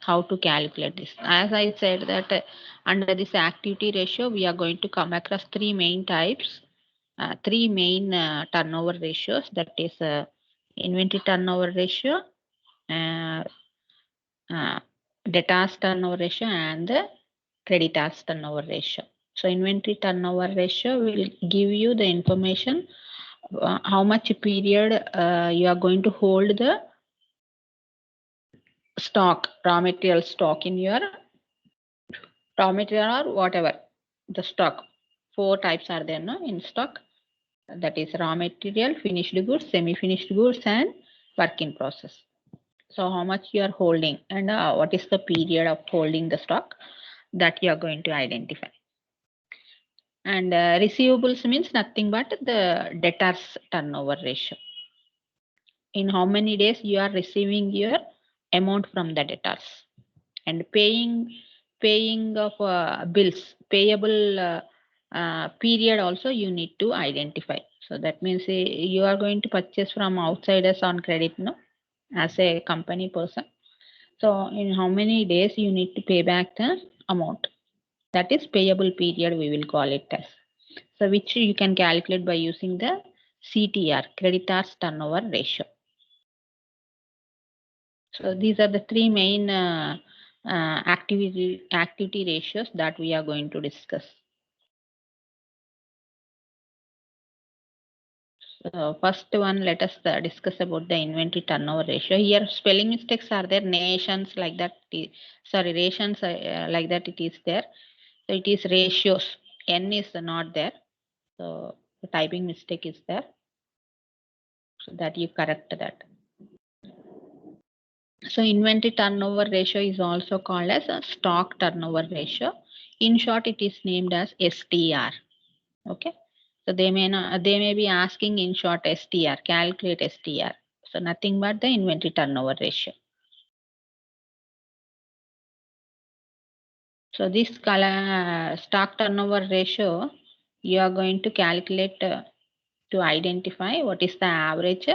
how to calculate this. As I said that under this activity ratio, we are going to come across three main types, three main turnover ratios. That is inventory turnover ratio, uh, uh, debtors turnover ratio, and the creditors turnover ratio. So inventory turnover ratio will give you the information how much period you are going to hold the stock, raw material stock in your raw material or whatever the stock. Four types are there no, in stock. That is raw material, finished goods, semi-finished goods, and work in process. So how much you are holding and what is the period of holding the stock that you are going to identify. And receivables means nothing but the debtors turnover ratio. In how many days you are receiving your amount from the debtors, and paying of bills, payable period also you need to identify. So that means you are going to purchase from outsiders on credit, no, as a company person. So in how many days you need to pay back the amount, that is payable period we will call it as. So which you can calculate by using the CTR, creditors turnover ratio. So these are the three main activity ratios that we are going to discuss. So first one, let us discuss about the inventory turnover ratio. Here spelling mistakes are there, nations like that. Sorry, rations like that it is there. So it is ratios. N is not there. So the typing mistake is there. So that you correct that. So inventory turnover ratio is also called as a stock turnover ratio. In short, it is named as STR. Okay. So they may be asking in short STR, calculate STR. So nothing but the inventory turnover ratio. So this stock turnover ratio, you are going to calculate to identify what is the average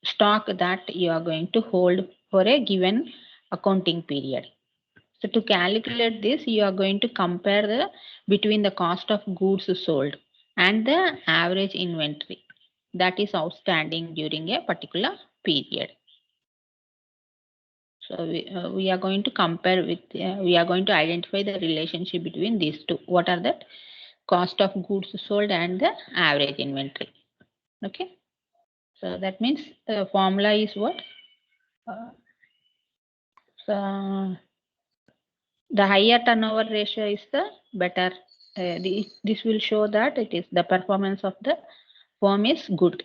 stock that you are going to hold for a given accounting period. So to calculate this, you are going to compare between the cost of goods sold and the average inventory that is outstanding during a particular period. So we are going to compare with, we are going to identify the relationship between these two. What are the cost of goods sold and the average inventory? Okay. So that means the formula is what? So the higher turnover ratio is the better. This will show that it is the performance of the firm is good.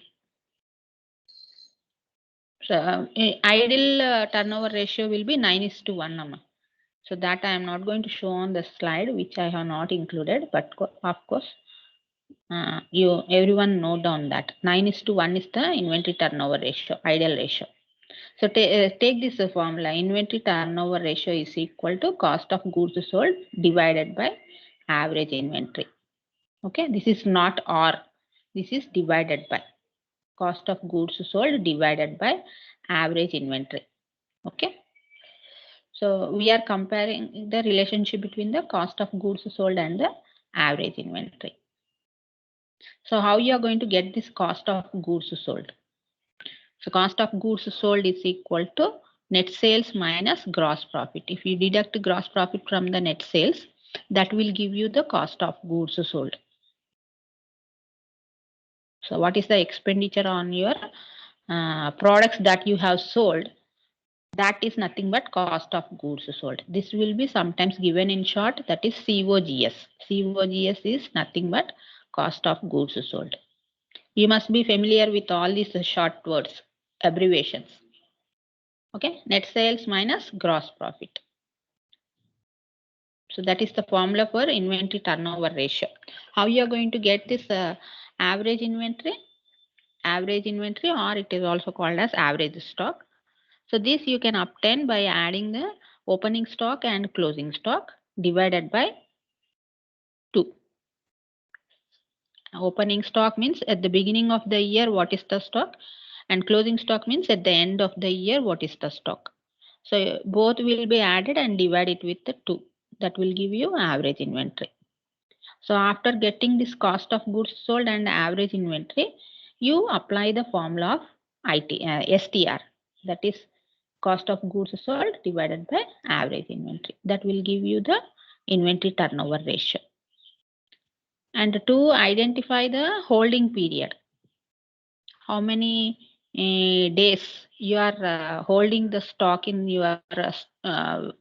So ideal turnover ratio will be 9:1. So that I am not going to show on the slide, which I have not included, but of course you everyone note down that 9:1 is the inventory turnover ratio, ideal ratio. So take this formula. Inventory turnover ratio is equal to cost of goods sold divided by average inventory. Okay, this is not or, this is divided by cost of goods sold divided by average inventory. Okay, so we are comparing the relationship between the cost of goods sold and the average inventory. So how you are going to get this cost of goods sold? So cost of goods sold is equal to net sales minus gross profit. If you deduct gross profit from the net sales, that will give you the cost of goods sold. So what is the expenditure on your products that you have sold? That is nothing but cost of goods sold. This will be sometimes given in short, that is COGS. COGS is nothing but cost of goods sold. You must be familiar with all these short words, abbreviations. Okay, net sales minus gross profit. So that is the formula for inventory turnover ratio. How you are going to get this average inventory? Average inventory, or it is also called as average stock. So this you can obtain by adding the opening stock and closing stock divided by 2. Opening stock means at the beginning of the year what is the stock, and closing stock means at the end of the year what is the stock. So both will be added and divided with the 2. That will give you average inventory. So after getting this cost of goods sold and average inventory, you apply the formula of STR. That is cost of goods sold divided by average inventory. That will give you the inventory turnover ratio. And to identify the holding period, how many days you are holding the stock in your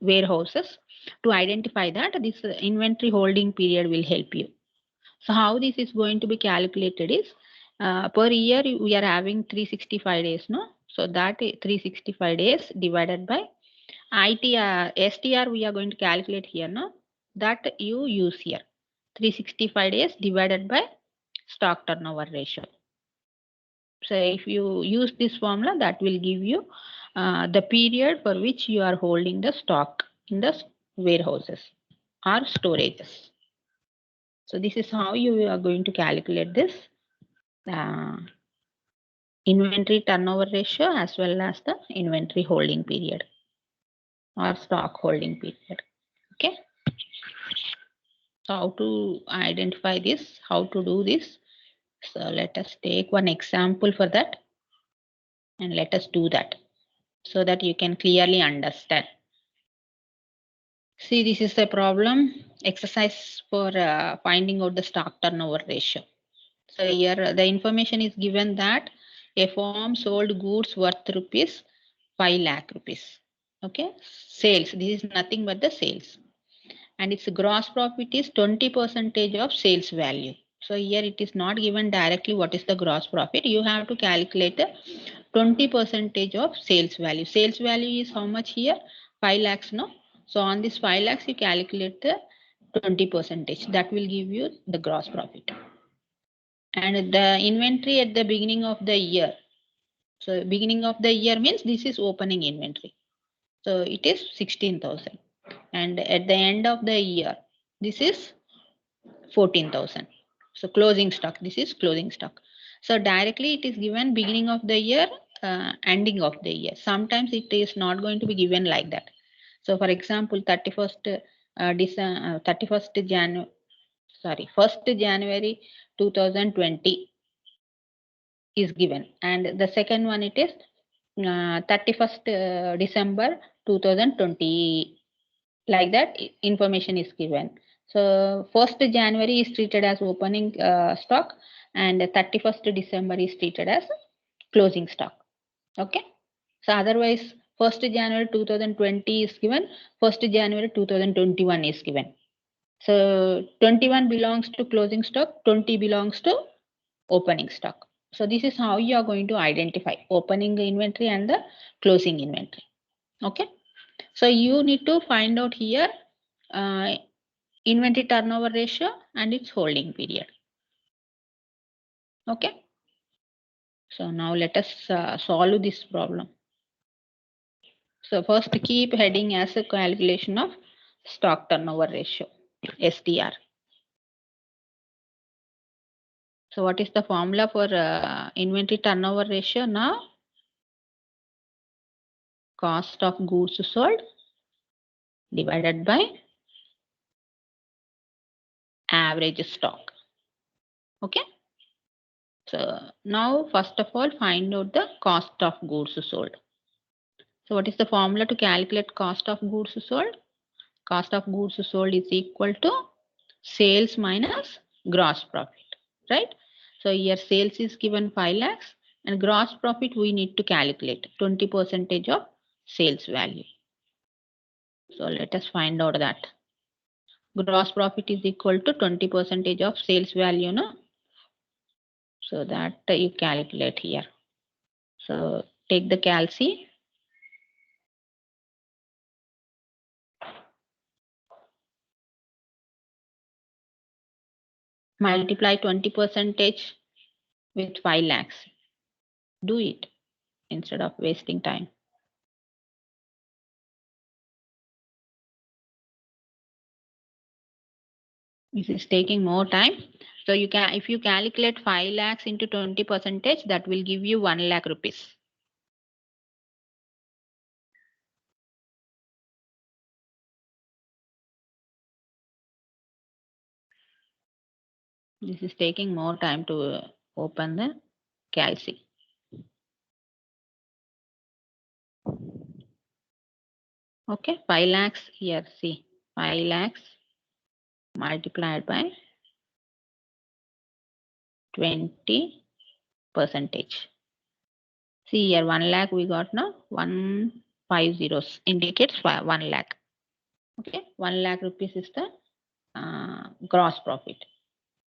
warehouses, to identify that, this inventory holding period will help you. So how this is going to be calculated is, per year we are having 365 days, no? So that 365 days divided by STR we are going to calculate here, no? That you use here. 365 days divided by stock turnover ratio. So if you use this formula, that will give you the period for which you are holding the stock in the warehouses or storages. So this is how you are going to calculate this inventory turnover ratio as well as the inventory holding period or stock holding period. Okay. So how to identify this, how to do this. So let us take one example for that and let us do that so that you can clearly understand. See, this is a problem exercise for finding out the stock turnover ratio. So here the information is given that a firm sold goods worth rupees 5 lakh rupees. Okay, sales. This is nothing but the sales, and its gross profit is 20% of sales value. So here it is not given directly what is the gross profit. You have to calculate the 20% of sales value. Sales value is how much here? 5 lakhs, no? So on this 5 lakhs, you calculate the 20%. That will give you the gross profit. And the inventory at the beginning of the year. So beginning of the year means this is opening inventory. So it is 16,000. And at the end of the year, this is 14,000. So closing stock, this is closing stock. So directly it is given beginning of the year, ending of the year. Sometimes it is not going to be given like that. So for example, 31st January, 1st January 2020 is given, and the second one it is 31st December 2020. Like that information is given. So 1st January is treated as opening stock, and 31st December is treated as closing stock. Okay. So otherwise 1st January 2020 is given, 1st January 2021 is given. So 21 belongs to closing stock, 20 belongs to opening stock. So this is how you are going to identify opening inventory and the closing inventory. Okay. So you need to find out here inventory turnover ratio and its holding period. Okay. So now let us solve this problem. So first keep heading as a calculation of stock turnover ratio, STR. So what is the formula for inventory turnover ratio now? Cost of goods sold divided by average stock. Okay. So now first of all find out the cost of goods sold. So what is the formula to calculate cost of goods sold? Cost of goods sold is equal to sales minus gross profit, right? So here sales is given 5 lakhs and gross profit we need to calculate 20% of sales value. So let us find out that. Gross profit is equal to 20% of sales value, no? So that you calculate here. So take the calci. Multiply 20% with 5 lakhs. Do it instead of wasting time. This is taking more time. So you can, if you calculate 5 lakhs into 20%, that will give you 1 lakh rupees. This is taking more time to open the calci. Okay, 5 lakhs here, see, 5 lakhs multiplied by 20%. See here, 1 lakh we got now, 150 indicates 1 lakh. Okay, 1 lakh rupees is the gross profit.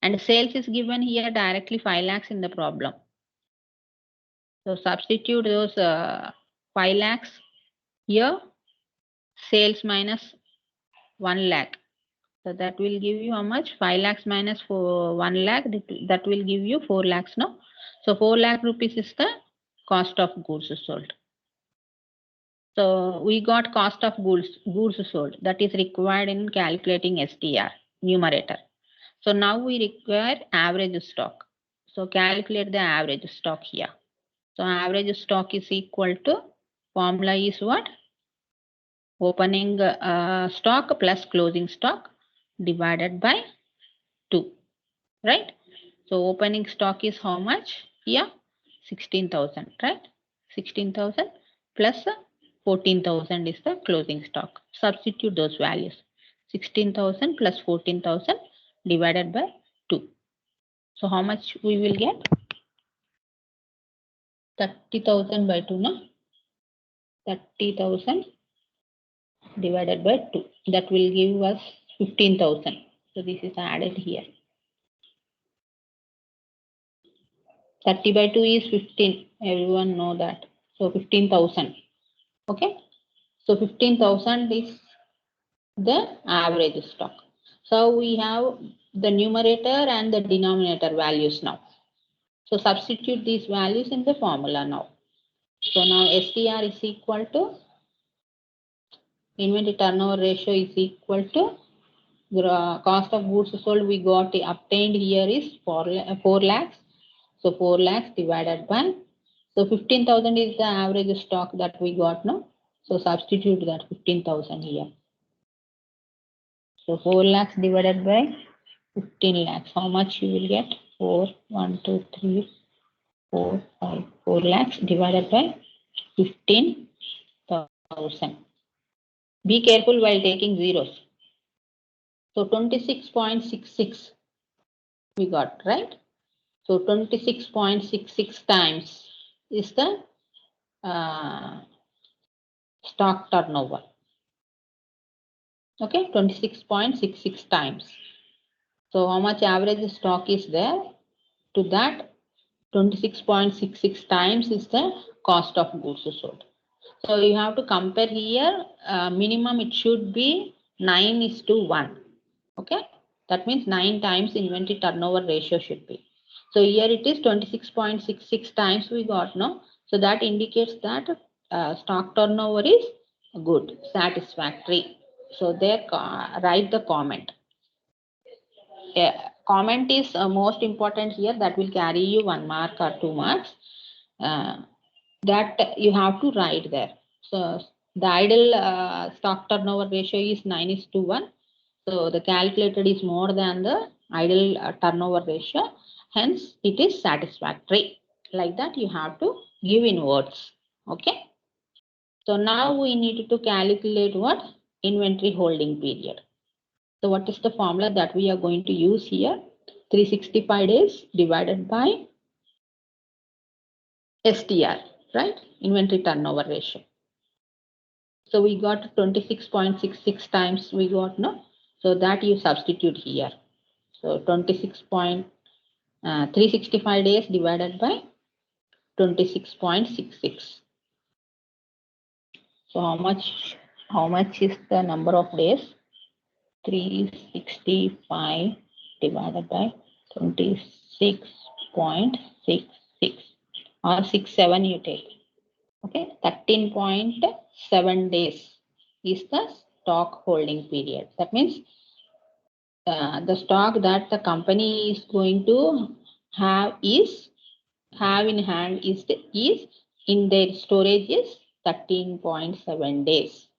And sales is given here directly 5 lakhs in the problem. So substitute those 5 lakhs here, sales minus 1 lakh. So that will give you how much? 5 lakhs minus 1 lakh, that will give you 4 lakhs now. So 4 lakh rupees is the cost of goods sold. So we got cost of goods sold that is required in calculating STR numerator. So now we require average stock. So calculate the average stock here. So average stock is equal to, formula is what? Opening stock plus closing stock divided by 2, right? So opening stock is how much here? 16,000, right? 16,000 plus 14,000 is the closing stock. Substitute those values. 16,000 plus 14,000 divided by 2. So how much we will get? 30,000 by 2, no? 30,000 divided by 2. That will give us 15,000. So this is added here. 30 by 2 is 15. Everyone know that. So 15,000. Okay. So 15,000 is the average stock. So we have the numerator and the denominator values now. So substitute these values in the formula now. So now STR is equal to, inventory turnover ratio is equal to, the cost of goods sold we got obtained here is 4 lakhs. So 4 lakhs divided by, so 15,000 is the average stock that we got now. So substitute that 15,000 here. So 4 lakhs divided by 15 lakhs. How much you will get? 4, 1, 2, 3, 4, 5. 4 lakhs divided by 15,000. Be careful while taking zeros. So 26.66 we got, right? So 26.66 times is the stock turnover. Okay, 26.66 times. So how much average stock is there? To that, 26.66 times is the cost of goods sold. So you have to compare here, minimum it should be 9:1. Okay, that means 9 times inventory turnover ratio should be. So here it is 26.66 times we got, no? So that indicates that stock turnover is good, satisfactory. So there, write the comment. Comment is most important here. That will carry you 1 mark or 2 marks. That you have to write there. So the ideal stock turnover ratio is 9:1. So the calculated is more than the ideal turnover ratio. Hence, it is satisfactory. Like that, you have to give in words. Okay. So now we need to calculate what? Inventory holding period. So what is the formula that we are going to use here? 365 days divided by STR, right? Inventory turnover ratio. So we got 26.66 times we got, no? So that you substitute here. So 365 days divided by 26.66. So how much is the number of days? 365 divided by 26.66 or 67 you take. Okay, 13.7 days is the stock holding period. That means the stock that the company is going to have in hand is in their storage is 13.7 days.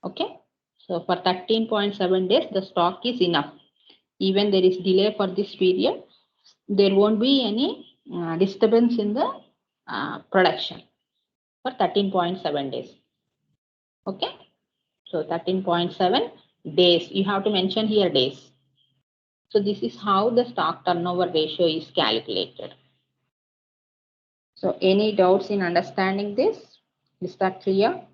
Okay, so for 13.7 days the stock is enough. even there is delay for this period, there won't be any disturbance in the production for 13.7 days. Okay, so 13.7 days, you have to mention here days. So this is how the stock turnover ratio is calculated. So any doubts in understanding this? Is that clear?